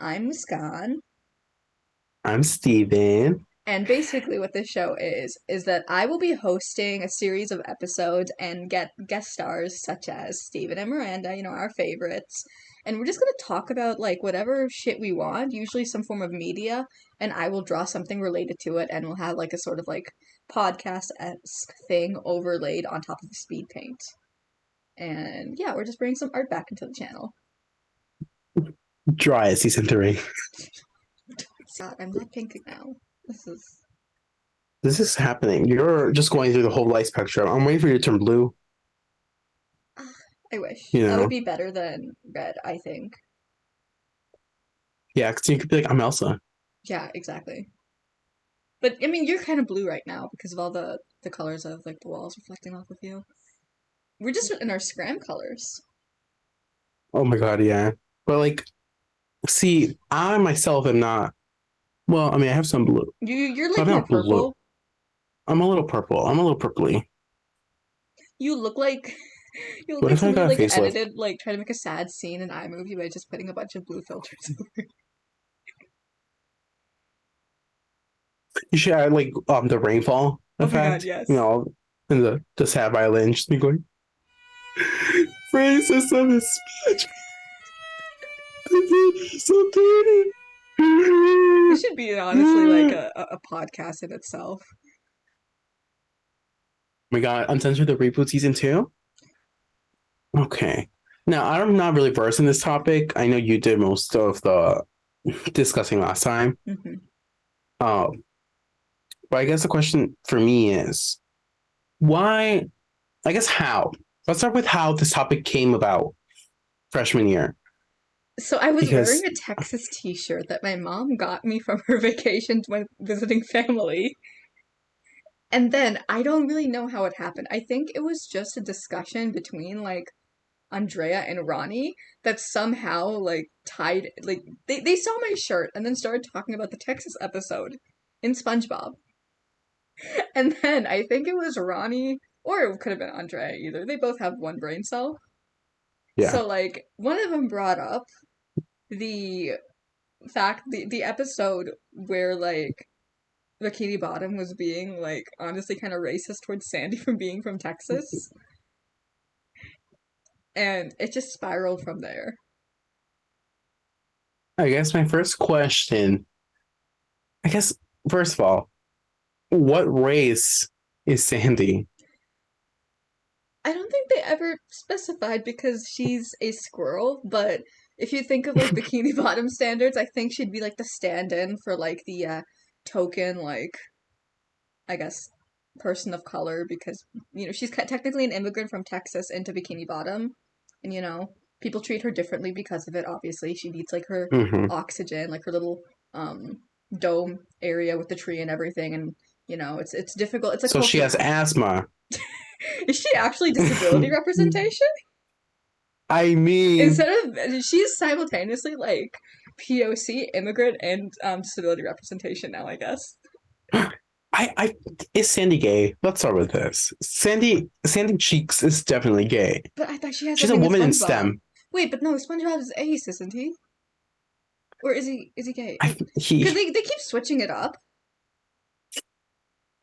I'm Muskan. I'm Steven. And basically what this show is that I will be hosting a series of episodes and get guest stars such as Steven and Miranda, our favorites. And we're just gonna talk about like whatever shit we want, usually some form of media, and I will draw something related to it and we'll have like a sort of like podcast-esque thing overlaid on top of the speed paint. And yeah, we're just bringing some art back into the channel. Dry as season 3. God, I'm not pink now. This is This is happening. You're just going through the whole light spectrum. I'm waiting for you to turn blue. I wish. You That would know? be better than red, I think. Yeah, because you could be like, I'm Elsa. Yeah, exactly. But I mean, you're kind of blue right now because of all the colors of like the walls reflecting off of you. We're just in our scram colors. Oh my god, yeah. But like, see, I myself am not. Well, I mean, I have some blue, You're but like I'm more not blue. purple. I'm a little purple. I'm a little purpley. You look like you look What like if I somebody got a like facelift? edited like trying to make a sad scene in iMovie by just putting a bunch of blue filters over. You should add like the rainfall Oh my god, effect. yes. And the sad violin just be going. Phrases of his speech. So pretty. This should be honestly like a podcast in itself. We got Uncensored the Reboot Season 2. Okay. Now, I'm not really versed in this topic. I know you did most of the discussing last time. Hmm. Um, but I guess the question for me is why, I guess how? Let's start with how this topic came about freshman year. So I was wearing Because, a Texas t-shirt that my mom got me from her vacation when visiting family. And then I don't really know how it happened. I think it was just a discussion between like Andrea and Ronnie that somehow like tied like they saw my shirt and then started talking about the Texas episode in SpongeBob. And then I think it was Ronnie or it could have been Andrea either. They both have one brain cell. yeah. So like one of them brought up the the episode where like Bikini Bottom was being like honestly kind of racist towards Sandy from being from Texas, and it just spiraled from there. I guess my first question, I guess, first of all, what race is Sandy? I don't think they ever specified because she's a squirrel, but if you think of like Bikini Bottom standards, I think she'd be like the stand-in for like the token like I guess person of color because she's technically an immigrant from Texas into Bikini Bottom, and people treat her differently because of it. Obviously, she needs like her Mm-hmm. oxygen, like her little dome area with the tree and everything, and it's difficult. It's a So she cultural has thing. asthma. Is she actually disability representation? I mean, Instead of she's simultaneously like POC, immigrant, and disability representation now, I guess. I is Sandy gay? Let's start with this. Sandy Cheeks is definitely gay. But I thought she has a She's a thing with woman in SpongeBob. STEM. Wait, but no, SpongeBob is ace, isn't he? Or is he gay? Because He they keep switching it up.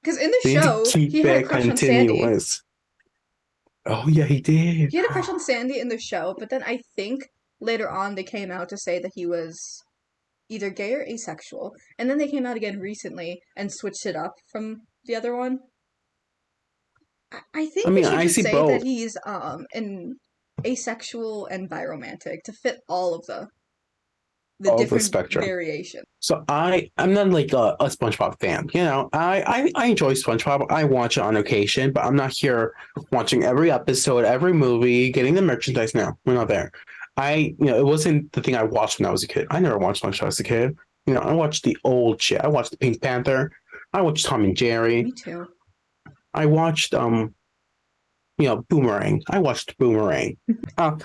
Because in the they need to show, he keep had a it crush on Sandy. continuous. Oh yeah, he did. He had a crush on Sandy in the show, but then I think later on they came out to say that he was either gay or asexual. And then they came out again recently and switched it up from the other one. I I think they mean, should I just see say that both, he's an asexual and biromantic to fit all of the all the different spectrum. variations. So I'm not like a SpongeBob fan. I enjoy SpongeBob. I watch it on occasion, but I'm not here watching every episode, every movie, getting the merchandise. No, we're not there. It wasn't the thing I watched when I was a kid. I never watched SpongeBob as a kid. I watched the old shit. I watched the Pink Panther. I watched Tom and Jerry. Me too. I watched Boomerang. I watched Boomerang. Uh,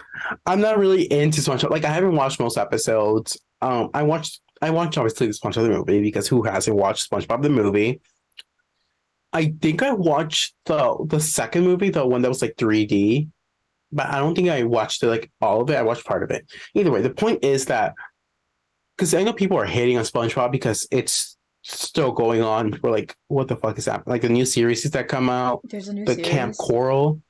I'm not really into SpongeBob. Like I haven't watched most episodes. I watched obviously the SpongeBob the movie because who hasn't watched SpongeBob the movie? I think I watched the second movie, the one that was like 3D, but I don't think I watched it like all of it. I watched part of it. Either way, the point is that because I know people are hating on SpongeBob because it's still going on. We're like, what the fuck is that? Like the new series that come out, There's a new the Camp series. Coral.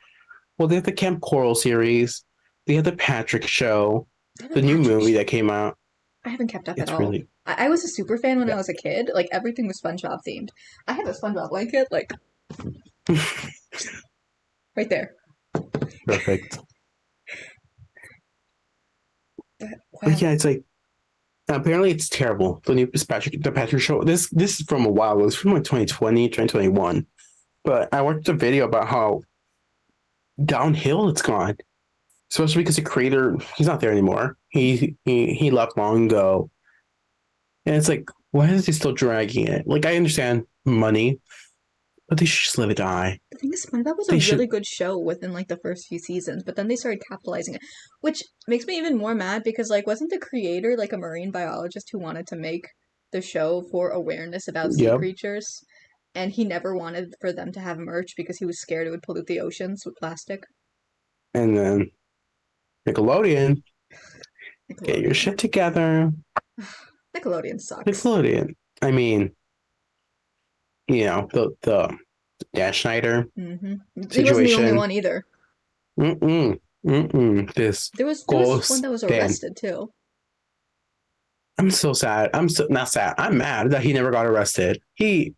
Well, they have the Camp Coral series. They have the Patrick Show. They have a The new Patrick movie show. that came out. I haven't kept up at It's all. really I was a super fan when I yeah. was a kid. Like everything was SpongeBob themed. I have a SpongeBob blanket, like right there. Perfect. But Wow. yeah, it's like apparently it's terrible. The Patrick Show. This is from a while ago. It's from like 2020, 2021. But I watched a video about how downhill it's gone. Especially because the creator, he's not there anymore. He left long ago. And it's like, why is he still dragging it? Like I understand money, but they should just let it die. The thing is, SpongeBob was a They really should good show within like the first few seasons, but then they started capitalizing it, which makes me even more mad because like wasn't the creator like a marine biologist who wanted to make the show for awareness about sea yep. creatures, and he never wanted for them to have merch because he was scared it would pollute the oceans with plastic. And then Nickelodeon, get your Nickelodeon. shit together. Nickelodeon sucks. Nickelodeon. I mean, the Dan Schneider He wasn't the only situation. one either. This There was one ghost that was Dan. arrested too. I'm so sad. I'm so not sad. I'm mad that he never got arrested. Oh, He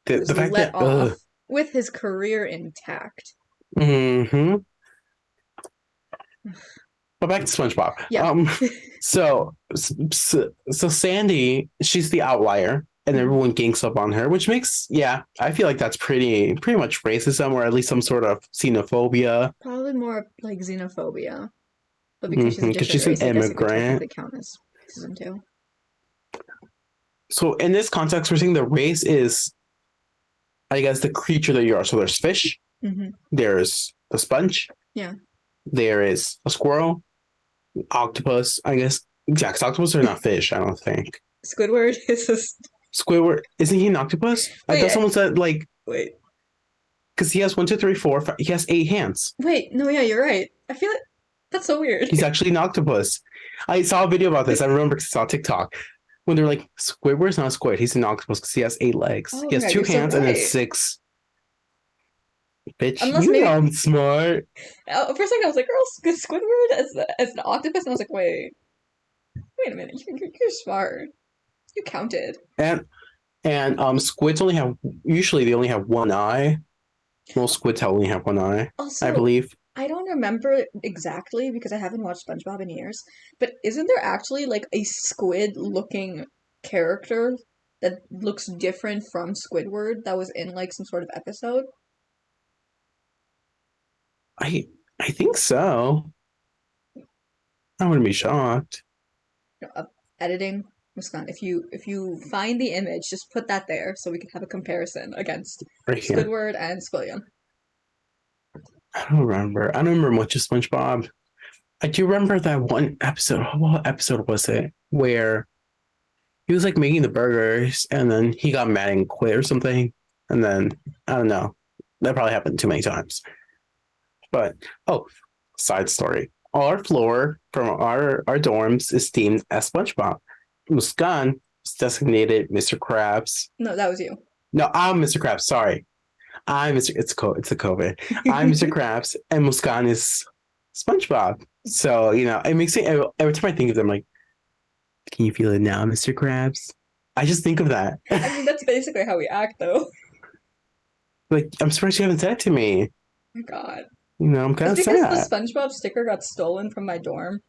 the was fact let that off with his career intact. mm-hmm. But back to SpongeBob. Yeah. So Sandy, she's the outlier, and Mhm. everyone gangs up on her, which makes I feel like that's pretty much racism, or at least some sort of xenophobia. Probably more like xenophobia. But because she's a Because different she's an race, I guess it could immigrant. technically count as racism too. So in this context, we're saying the race is, I guess, the creature that you are. So there's fish, Mm-hmm. there's a sponge, Yeah. there is a squirrel, octopus. I guess, yeah, 'cause octopus are not fish. I don't think. Squidward is just Squidward, isn't he an octopus? I thought wait, someone said like wait, because he has one, two, three, four, five, he has 8 hands. wait. No, yeah, you're right. I feel like that's so weird. He's actually an octopus. I saw a video about this. I remember because I saw TikTok when they're like, Squidward's not a squid. He's an octopus because he has 8 legs. Oh He my has god, two you're so hands and then right. 6. Bitch, Unless you know maybe I'm smart. for a second I was like, "Girl, Squidward as an octopus," and I was like, wait a minute, you're smart. You counted. And squids only have usually they only have one eye. Most squids only have one eye, I Also, believe. I don't remember exactly because I haven't watched SpongeBob in years, but isn't there actually like a squid looking character that looks different from Squidward that was in like some sort of episode? I think so. I wouldn't be shocked. No, editing, Muskan. If you find the image, just put that there so we can have a comparison against Right here. Squidward and Squilliam. I don't remember. I don't remember much of SpongeBob. I do remember that one episode. What episode was it? Where he was like making the burgers and then he got mad and quit or something. And then I don't know. That probably happened too many times. But side story. All our floor from our dorms is themed as SpongeBob. Muskan is designated Mr. Krabs. No, that was you. No, I'm Mr. Krabs. Sorry. It's the COVID. I'm Mr. Krabs and Muskan is SpongeBob. So, it makes me every time I think of them like, can you feel it now, Mr. Krabs? I just think of that. I mean, that's basically how we act, though. Like, I'm surprised you haven't said it to me. Oh my God. I'm kind It's of because the sad. SpongeBob sticker got stolen from my dorm.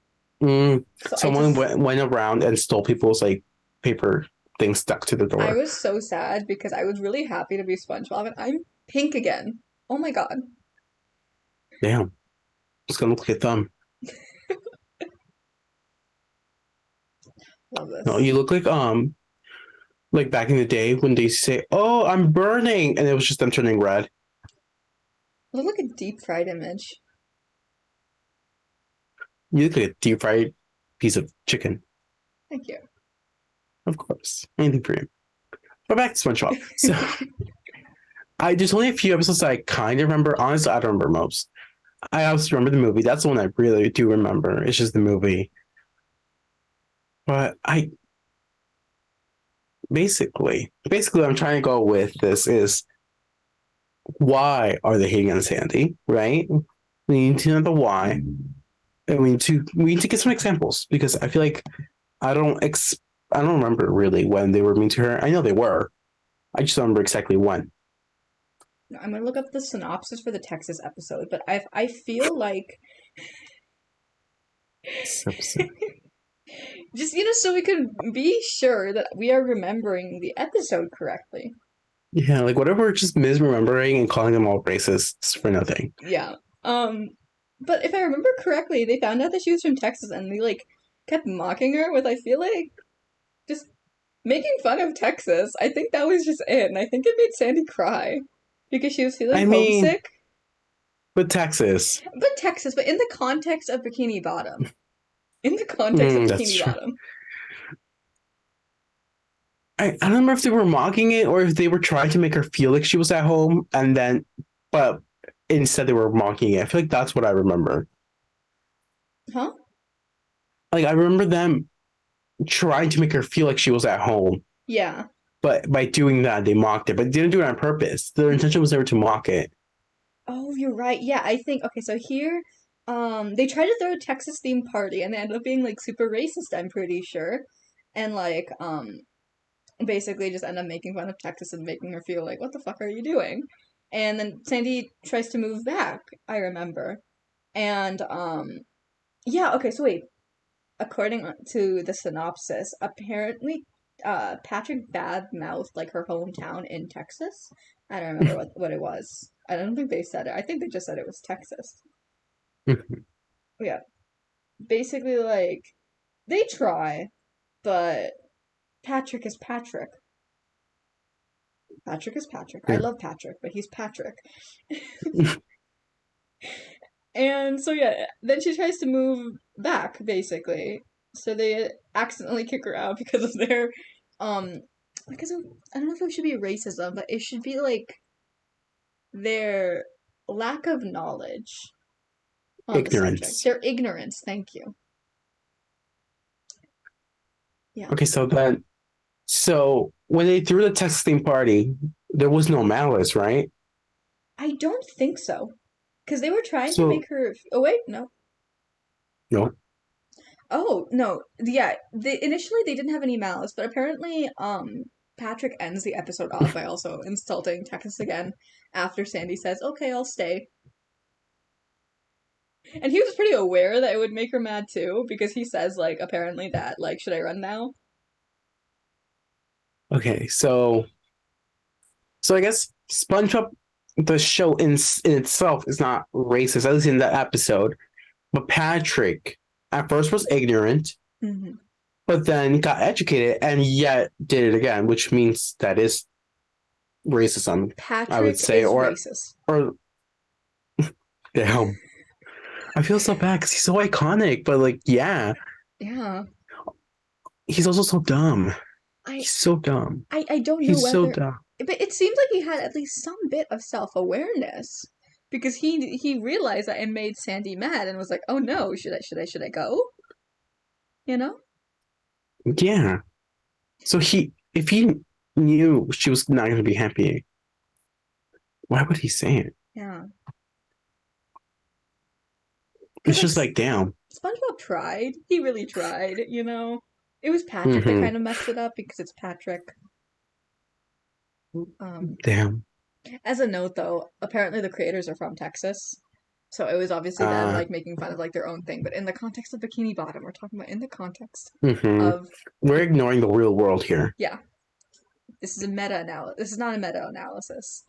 So Someone went around and stole people's like paper things stuck to the I door. was so sad because I was really happy to be SpongeBob and I'm pink again. Oh my God. Damn. Just gonna look at them. Love No, this. you look like back in the day when they used to say, "Oh, I'm burning," and it was just them turning red. Look like a deep fried image. You look like a deep fried piece of chicken. Thank you. Of course. Anything for you. But back to SpongeBob. So there's only a few episodes that I kind of remember. Honestly, I don't remember most. I also remember the movie. That's the one I really do remember. It's just the movie. But I basically what I'm trying to go with this is why are they hating on Sandy, right? We need to know the why. And we need to get some examples because I feel like I don't I don't remember really when they were mean to her. I know they were. I just don't remember exactly when. I'm gonna look up the synopsis for the Texas episode, but I feel like So, just so we can be sure that we are remembering the episode correctly. yeah, like whatever, we're just misremembering and calling them all racists for nothing. Yeah. Um, but if I remember correctly, they found out that she was from Texas and they like kept mocking her with I feel like just making fun of Texas. I think that was just it, and I think it made Sandy cry because she was feeling I mean, homesick. but Texas, But Texas, but in the context of Bikini Bottom. In the context of that's Bikini true. Bottom. I don't remember if they were mocking it or if they were trying to make her feel like she was at home, and then, but instead they were mocking it. I feel like that's what I remember. Huh? Like I remember them trying to make her feel like she was at home, Yeah. but by doing that they mocked it, but they didn't do it on purpose. Their intention was never to mock it. Oh, you're right. Yeah, I think okay, so here they tried to throw a Texas themed party and they ended up being like super racist, I'm pretty sure. And like basically just end up making fun of Texas and making her feel like, what the fuck are you doing? And then Sandy tries to move back, I remember. And yeah, okay, so wait. According to the synopsis, apparently Patrick bad-mouthed like her hometown in Texas. I don't remember what it was. I don't think they said it. I think they just said it was Texas. Yeah. Basically like they try, but Patrick is Patrick. Patrick is Patrick. I Yeah. love Patrick, but he's Patrick. And so yeah, then she tries to move back basically. So they accidentally kick her out because of their um because of I don't know if it should be racism, but it should be like their lack of knowledge on the subject. Ignorance. Their ignorance, thank you. Yeah. Okay, so when they threw the Texas theme party, there was no malice, right? I don't think so. Because they were trying to So make her oh wait, no. no. Oh, no. Yeah, they initially they didn't have any malice, but apparently Patrick ends the episode off by also insulting Texas again after Sandy says, "Okay, I'll stay." And he was pretty aware that it would make her mad too because he says like apparently that like should I run now? Okay, so I guess SpongeBob, the show in itself is not racist, at least in that episode. But Patrick at first was ignorant, Mm-hmm. but then got educated and yet did it again, which means that is racism, I would Patrick say, is racist. or damn. I feel so bad because he's so iconic, but like, yeah, Yeah. he's also so dumb. I He's so dumb. I don't know He's so whether dumb. but it seems like he had at least some bit of self-awareness because he realized that it made Sandy mad and was like, "Oh no, should I go?" You know? Yeah. So if he knew she was not going to be happy, why would he say it? Yeah. It's Because like just like, damn. SpongeBob tried. He really tried, you know? It was Patrick that Mm-hmm. kind of messed it up because it's Patrick. Um, Damn. as a note though, apparently the creators are from Texas. So it was obviously them Uh, like making fun of like their own thing, but in the context of Bikini Bottom, we're talking about in the context mm-hmm. of We're ignoring the real world here. yeah, this is a meta analysis. This is not a meta analysis.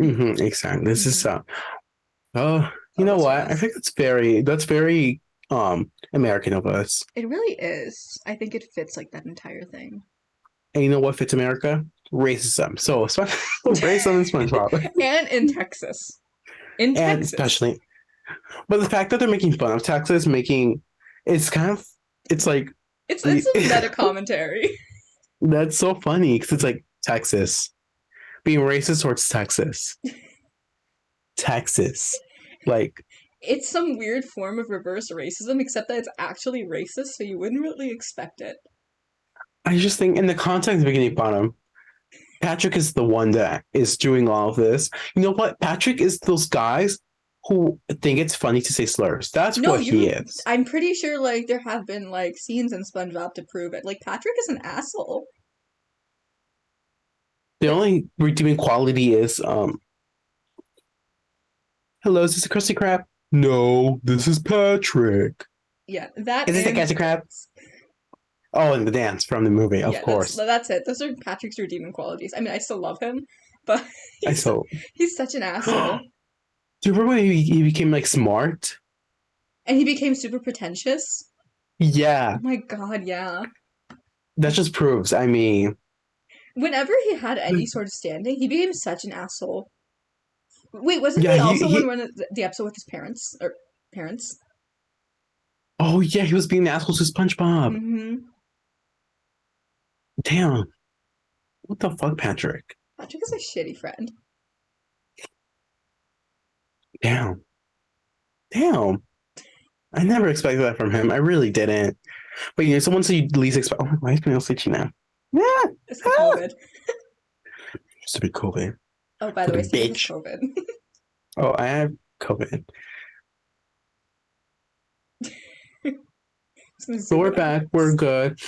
Mm-hmm. Exactly. This is Mm-hmm. oh, you Oh, know this what? I was. think that's very American of us. It really is. I think it fits like that entire thing. And you know what fits America? Racism. So racism and SpongeBob. And in Texas. In And Texas. especially, but the fact that they're making fun of Texas, it's kind of, it's like, It's a meta commentary. that's so funny because it's like Texas being racist towards Texas. Texas. Like, it's some weird form of reverse racism, except that it's actually racist, so you wouldn't really expect it. I just think in the context of Bikini Bottom, Patrick is the one that is doing all of this. You know what? Patrick is those guys who think it's funny to say slurs. That's No, what he you. is. I'm pretty sure like there have been like scenes in SpongeBob to prove it. Like Patrick is an asshole. The Like, only redeeming quality is hello, is this a Krusty Krab? No, this is Patrick. yeah, that Is this a and the Krusty Krab? dance. Oh, and the dance from the movie, of Yeah, that's course. that's it. Those are Patrick's redeeming qualities. I mean, I still love him, but I he's so. he's such an Do asshole, you remember when he became like smart? and he became super pretentious. Yeah, Oh my God, yeah. that just proves. I mean, Whenever he had any sort of standing, he became such an asshole. Wait, wasn't yeah, he also in he. one of the episode with his parents or parents? Oh yeah, he was being an asshole to SpongeBob. Mm-hmm. Damn, what the fuck, Patrick? Patrick is a shitty friend. Damn, damn. I never expected that from him. I really didn't. But you know, someone said you least expect. Oh, why is my nails itchy now? Yeah, It's the ah, COVID. stupid COVID. Oh, by the way, Fucking Steven has bitch. COVID. Oh, I have COVID. Just gonna But zoom we're in on back. We're this. good.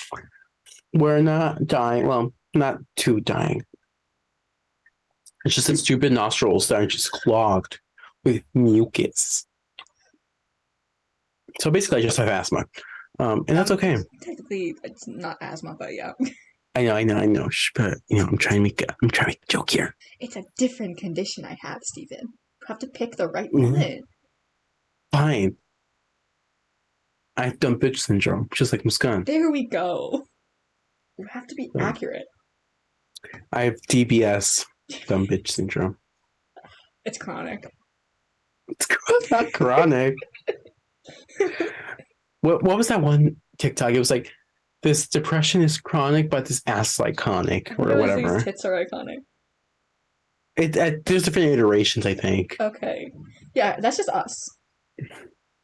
We're not dying. Well, not too dying. It's just that stupid nostrils that are just clogged with mucus. So basically, I just have asthma, and that's okay. Technically, it's not asthma, but yeah. I know. But you know, I'm trying to make a joke here. It's a different condition I have, Steven. You have to pick the right Mhm. one. Fine. I have dumb bitch syndrome, just like Muskan. There we go. You have to be So, accurate. I have DBS, dumb bitch syndrome. It's chronic. It's not chronic. What was that one TikTok? It was like this depression is chronic, but this ass is iconic I think or it was these whatever. tits are iconic. There's different iterations, I think. Okay. Yeah, that's just us.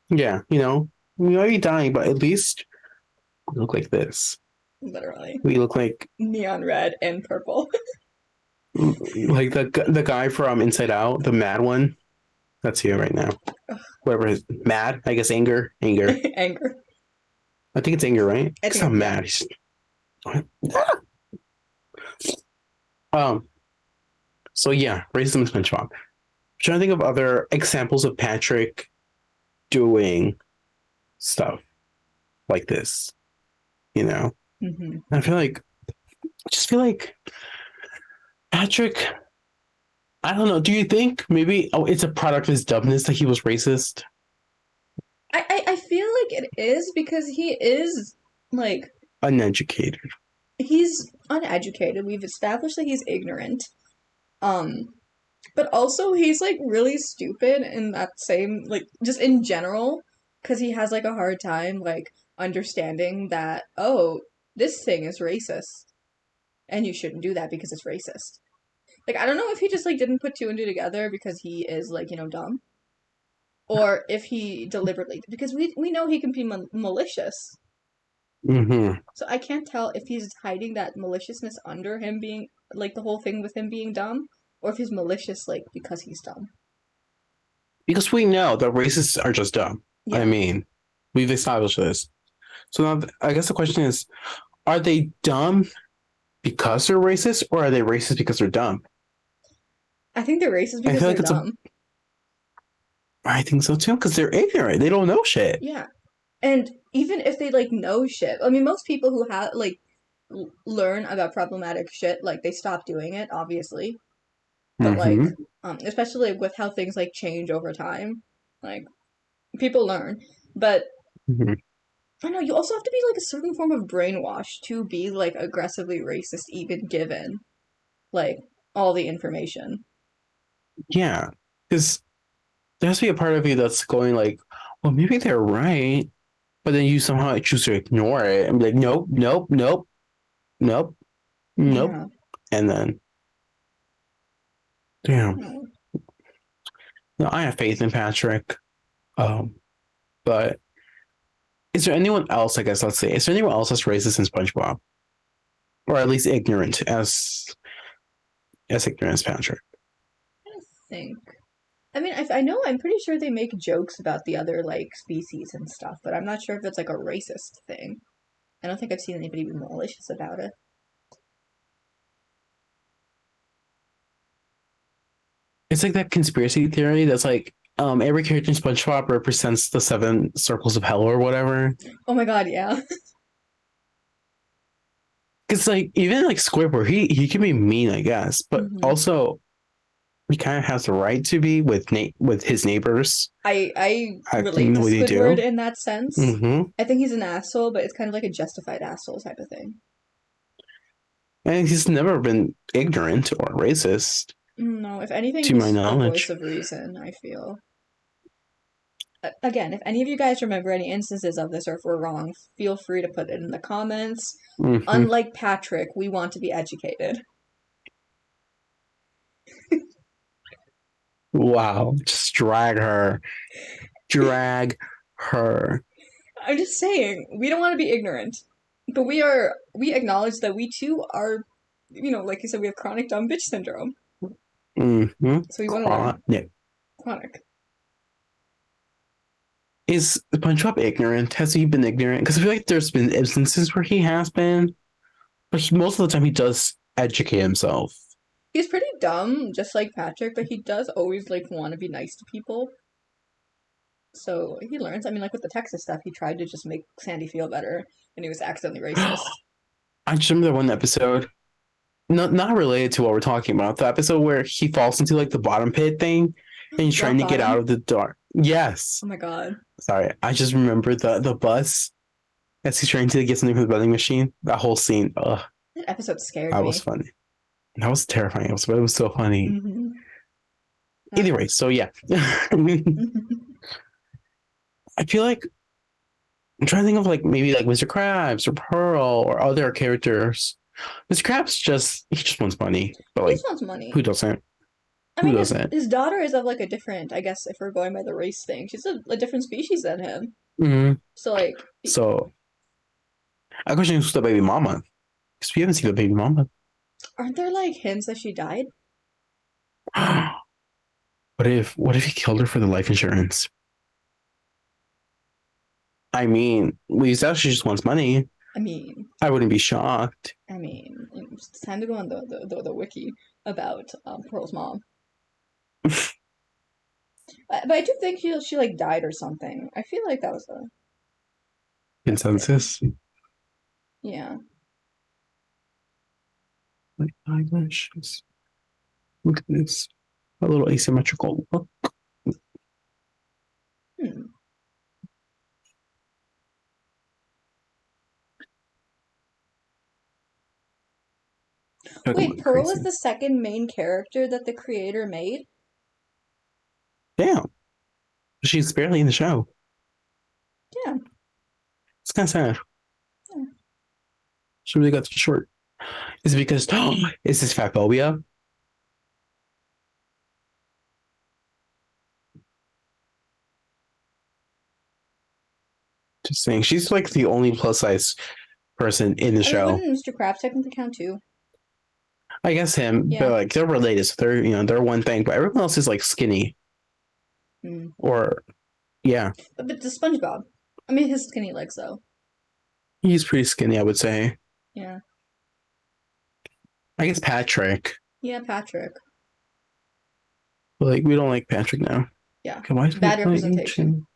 Yeah, you know, we might be dying, but at least we look like this. Literally. We look Neon red and purple. like the guy from Inside Out, the mad one. That's here right now. Whatever his mad, I guess anger. Anger. I think it's anger, right? I It's think not it's, yeah. mad. Um. So yeah, racism is SpongeBob. I'm trying to think of other examples of Patrick doing stuff like this. You know, Mm-hmm. I just feel like Patrick. I don't know. Do you think maybe it's a product of his dumbness that he was racist? I feel like it is because he is like Uneducated. he's uneducated. We've established that he's ignorant. Um, but also he's like really stupid in that same like just in general because he has like a hard time like understanding that oh this thing is racist and you shouldn't do that because it's racist. Like I don't know if he just like didn't put two and two together because he is like dumb or if he deliberately because we know he can be malicious. Mm-hmm. So I can't tell if he's hiding that maliciousness under him being like the whole thing with him being dumb, or if he's malicious like because he's dumb. Because we know that racists are just dumb. I Yeah, mean, we've established this. So now I guess the question is, are they dumb because they're racist, or are they racist because they're dumb? I think they're racist I because feel they're like it's a. dumb. I think so too, because they're ignorant. They don't know shit. Yeah, and even if they like know shit, I mean, most people who have like learn about problematic shit like they stop doing it, obviously. But like, Mm-hmm. especially with how things like change over time, like people learn. But Mm-hmm. I know you also have to be like a certain form of brainwash to be like aggressively racist, even given like all the information. Yeah, because there has to be a part of you that's going like, well, maybe they're right, but then you somehow choose to ignore it and be like, nope, nope, nope, nope, nope, Yeah. and then damn. Oh. No, I have faith in Patrick. Um, but is there anyone else? I guess let's say, is there anyone else that's racist in SpongeBob, or at least ignorant as ignorant as Patrick? I don't think. I mean, I know I'm pretty sure they make jokes about the other like species and stuff, but I'm not sure if it's like a racist thing. I don't think I've seen anybody be malicious about it. It's like that conspiracy theory that's like every character in SpongeBob represents the seven circles of hell or whatever. Oh my god, yeah. Because like even like Squidward, he can be mean, I guess, but hmm also he kind of has the right to be with his neighbors, I relate acting the to way they Squidward do. in that sense. Mm-hmm. I think he's an asshole, but it's kind of like a justified asshole type of thing. And he's never been ignorant or racist, No, if anything, to my he's a voice knowledge. of reason, I feel. Again, if any of you guys remember any instances of this or if we're wrong, feel free to put it in the comments. Mm-hmm. Unlike Patrick, we want to be educated. Wow, just drag her. I'm just saying, we don't want to be ignorant. But we acknowledge that we too are, like you said, we have chronic dumb bitch syndrome. Mm-hmm. So we want to learn. Chronic. Chronic. Is SpongeBob ignorant? Has he been ignorant? Because I feel like there's been instances where he has been, but most of the time he does educate himself. He's pretty dumb, just like Patrick, but he does always like want to be nice to people. So he learns. I mean, like with the Texas stuff, he tried to just make Sandy feel better, and he was accidentally racist. I just remember that one episode, not related to what we're talking about. The episode where he falls into like the bottom pit thing, and he's Rock trying to get out bottom. of the dark. Yes. Oh my god, Sorry, I just remember the bus as he's trying to get something from the vending machine. That whole scene. Ugh, that episode scared that was me. funny. That was terrifying. But it was so funny. Mm-hmm. Anyway, so yeah. I feel like I'm trying to think of like maybe like Mr. Krabs or Pearl or other characters. Mr. Krabs he just wants money, but He like just wants money. who doesn't? I Who mean, his doesn't? his daughter is of like a different. I guess if we're going by the race thing, she's a different species than him. Mm-hmm. So like, So I question who's the baby mama because we haven't seen the baby mama. aren't there like hints that she died? What if he killed her for the life insurance? I mean, we established she just wants money. I mean, I wouldn't be shocked. it's time to go on the wiki about Pearl's mom. But I do think she like died or something. I feel like that was a thing. Consensus. Yeah. Like eyelashes. Look at this. A little asymmetrical look. Hmm. Wait, Pearl is Crazy. the second main character that the creator made? Damn. She's barely in the show. Yeah. It's kind of sad. Yeah. She really got too short. Is it because is this fat phobia? Just saying, she's like the only plus size person in the I mean, show. wouldn't Mr. Krabs technically count too? I guess him, Yeah. but like they're related, so they're one thing, but everyone else is like skinny Hmm. or yeah, But the SpongeBob. I mean, his skinny legs though. he's pretty skinny, I would say. Yeah. I guess Patrick, Yeah, Patrick. but like we don't like Patrick now. Yeah. Okay, why is Bad representation.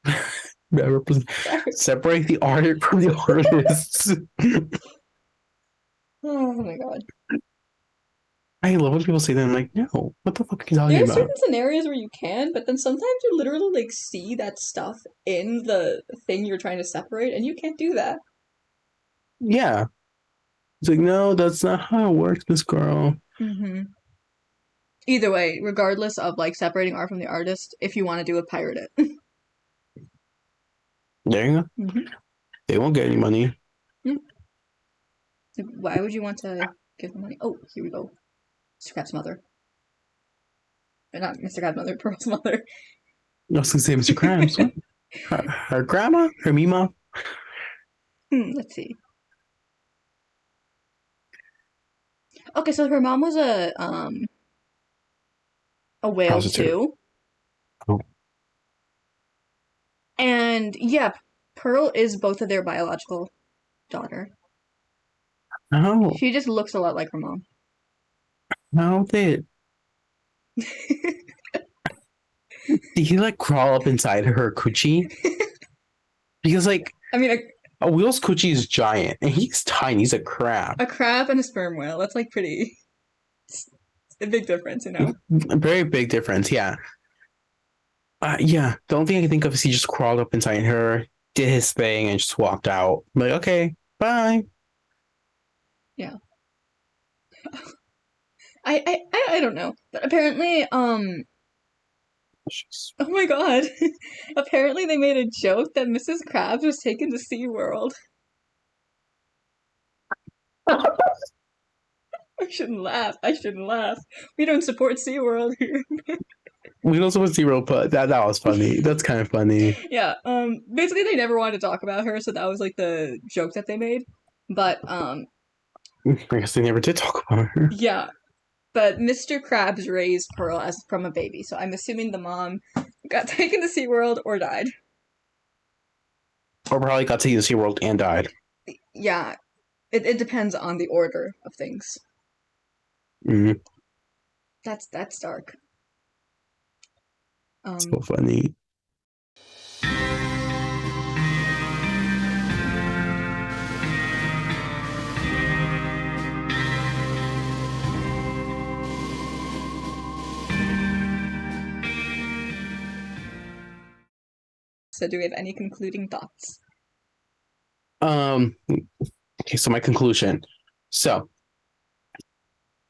Bad representation. Separate the art from the artists. Oh my god. I love when people say that. I'm like, no, what the fuck are you There talking are about? certain scenarios where you can, but then sometimes you literally like see that stuff in the thing you're trying to separate, and you can't do that. Yeah. It's like, no, that's not how it works, Miss Girl. Mm-hmm. Either way, regardless of like separating art from the artist, if you want to do it, pirate it. There you go. Mm-hmm. They won't get any money. Why would you want to give them money? Oh, here we go. Mr. Crab's mother. Or not Mr. Crab's mother, Pearl's mother. I was gonna say Mr. Krabs. What? Her grandma? Her Mima? Let's see. Okay, so her mom was a whale Prostitute. too. Oh. And yeah, Pearl is both of their biological daughter. No, She just looks a lot like her mom. no, did he like crawl up inside her coochie? Because like I mean, a Will's coochie is giant and he's tiny. He's a crab. a crab and a sperm whale. That's like pretty a big difference, you know? A very big difference. Yeah. Yeah. The only thing I can think of is he just crawled up inside her, did his thing, and just walked out. I'm like, okay, bye. Yeah. I don't know. But apparently, oh my god. Apparently they made a joke that Mrs. Krabs was taken to SeaWorld. I shouldn't laugh. I shouldn't laugh. We don't support SeaWorld here. We don't suppose zero, but that was funny. That's kind of funny. Yeah, basically they never wanted to talk about her, so that was like the joke that they made. But I guess they never did talk about her. yeah. But Mr. Krabs raised Pearl as from a baby, so I'm assuming the mom got taken to SeaWorld or died. Or probably got to see SeaWorld and died. Yeah, it depends on the order of things. Mm, That's dark. so funny. So do we have any concluding thoughts? Okay, so my conclusion. So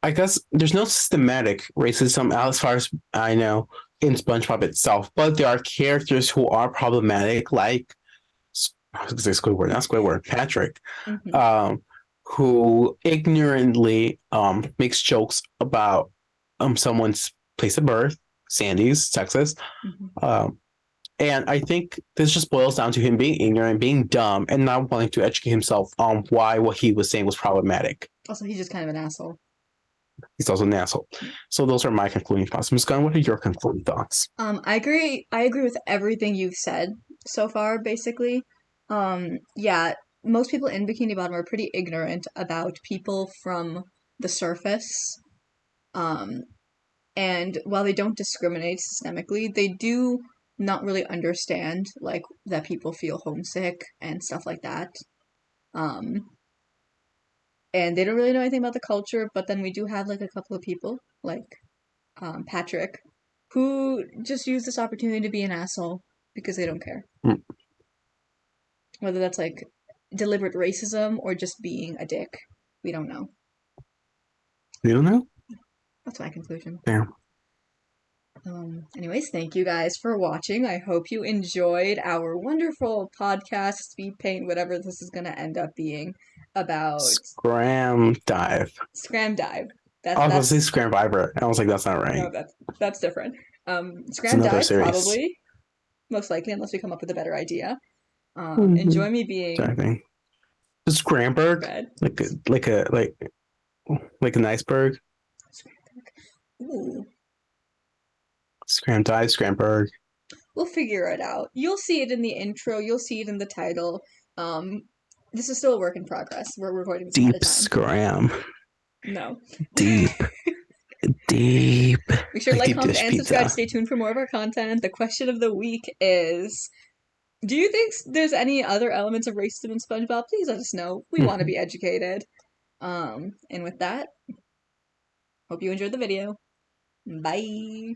I guess there's no systematic racism as far as I know in SpongeBob itself, but there are characters who are problematic, like I was gonna say Squidward, not Squidward, Patrick, Mm-hmm. who ignorantly makes jokes about someone's place of birth, Sandy's, Texas. Mm-hmm. And I think this just boils down to him being ignorant, being dumb, and not wanting to educate himself on why what he was saying was problematic. Also, he's just kind of an asshole. He's also an asshole. So those are my concluding thoughts. Muskan, what are your concluding thoughts? I agree. I agree with everything you've said so far, basically. Yeah, most people in Bikini Bottom are pretty ignorant about people from the surface. Um, and while they don't discriminate systemically, they do not really understand like that people feel homesick and stuff like that. Um, and they don't really know anything about the culture, but then we do have like a couple of people like Patrick who just use this opportunity to be an asshole because they don't care. Mm, Whether that's like deliberate racism or just being a dick, we don't know. you don't know? That's my conclusion. Damn. Anyways, thank you guys for watching. I hope you enjoyed our wonderful podcast, speed paint, whatever this is going to end up being about SKRAMMDIVE. SKRAMMDIVE. I was gonna say That's SKRAMVIVOR. I was like, that's not no, right. that's different. It's another SKRAMMDIVE series. probably, most likely, unless we come up with a better idea. Mm-hmm. Enjoy me being Exactly. The Scramberg, red. like an iceberg. Ooh. SKRAMMDIVE, Scramberg. We'll figure it out. You'll see it in the intro. You'll see it in the title. Um, this is still a work in progress. We're recording this ahead Deep of time. Scram. No. Deep. Deep. Make sure to like, deep comment, dish and subscribe to pizza. stay tuned for more of our content. The question of the week is, do you think there's any other elements of racism in SpongeBob? Please let us know. We want to be educated. And with that, hope you enjoyed the video. Bye.